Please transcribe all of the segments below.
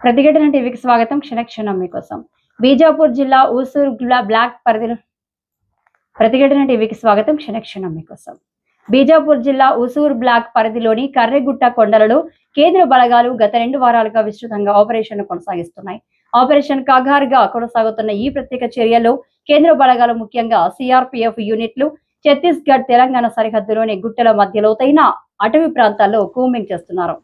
ప్రతిఘటన టీవీకి స్వాగతం. క్షణక్షణం మీకోసం. బీజాపూర్ జిల్లా ఊసూర్ బ్లాక్ పరిధిలో ప్రతిఘటన టీవీకి స్వాగతం. క్షణక్షణం మీకోసం. బీజాపూర్ జిల్లా ఊసూర్ బ్లాక్ పరిధిలోని కర్రెగుట్ట కొండలలో కేంద్ర బలగాలు గత 2 వారాలుగా విస్తృతంగా ఆపరేషన్ కొనసాగిస్తున్నాయి. ఆపరేషన్ కగార్గా కొనసాగుతున్న ఈ ప్రత్యేక చర్యల్లో కేంద్ర బలగాలు ముఖ్యంగా సిఆర్పిఎఫ్ యూనిట్లు ఛత్తీస్గఢ్ తెలంగాణ సరిహద్దులోని గుట్టల మధ్య లోతైన అటవీ ప్రాంతాల్లో కూంబింగ్ చేస్తున్నారు.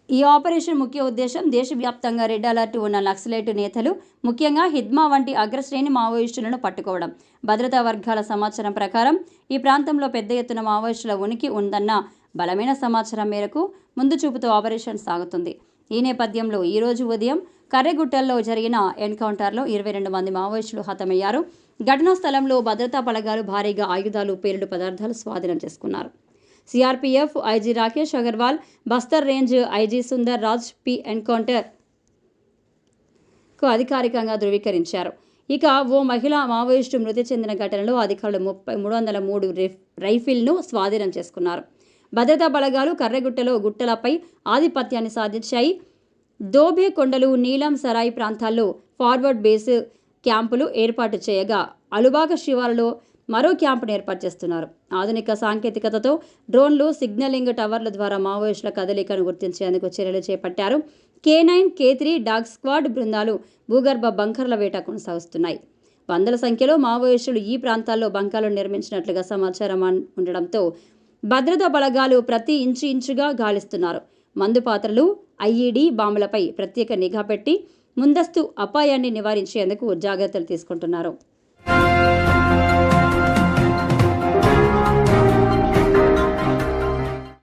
ఈ ఆపరేషన్ ముఖ్య ఉద్దేశం దేశవ్యాప్తంగా రెడ్ అలర్ట్ ఉన్న నక్సలైట్ నేతలు, ముఖ్యంగా హిద్మా వంటి అగ్రశ్రేణి మావోయిస్టులను పట్టుకోవడం. భద్రతా వర్గాల సమాచారం ప్రకారం ఈ ప్రాంతంలో పెద్ద ఎత్తున మావోయిస్టుల ఉనికి ఉందన్న బలమైన సమాచారం మేరకు ముందు చూపుతూ ఆపరేషన్ సాగుతుంది. ఈ నేపథ్యంలో ఈరోజు ఉదయం కర్రెగుట్టల్లో జరిగిన ఎన్కౌంటర్లో 22 మంది మావోయిస్టులు హతమయ్యారు. ఘటనా స్థలంలో భద్రతా బలగాలు భారీగా ఆయుధాలు, పేలుడు పదార్థాలు స్వాధీనం చేసుకున్నారు. CRPF IG Rakesh Agarwal, Bastar range IG Sundar Raj P encounter కు అధికారికంగా ధృవీకరించారు. ఇక ఓ మహిళా మావోయిస్టు మృతి చెందిన ఘటనలో అధికారులు 303 రైఫిల్ను స్వాధీనం చేసుకున్నారు. భద్రతా బలగాలు కర్రెగుట్టలో గుట్టలపై ఆధిపత్యాన్ని సాధించాయి. దోబే కొండలు, నీలం సరాయి ప్రాంతాల్లో ఫార్వర్డ్ బేస్ క్యాంపులు ఏర్పాటు చేయగా, అలుబాగ శివారులో మరో క్యాంపును ఏర్పాటు చేస్తున్నారు. ఆధునిక సాంకేతికతతో డ్రోన్లు, సిగ్నలింగ్ టవర్ల ద్వారా మావోయిస్టుల కదలికను గుర్తించేందుకు చర్యలు చేపట్టారు. K9, K3 డాగ్ స్క్వాడ్ బృందాలు భూగర్భ బంకర్ల వేట కొనసాగిస్తున్నాయి. వందల సంఖ్యలో మావోయిస్టులు ఈ ప్రాంతాల్లో బంకర్లు నిర్మించినట్లుగా సమాచారం ఉండడంతో భద్రతా బలగాలు ప్రతి ఇంచుగా గాలిస్తున్నారు. మందు పాత్రలు, ఐఈడీ బాంబులపై ప్రత్యేక నిఘా పెట్టి ముందస్తు అపాయాన్ని నివారించేందుకు జాగ్రత్తలు తీసుకుంటున్నారు.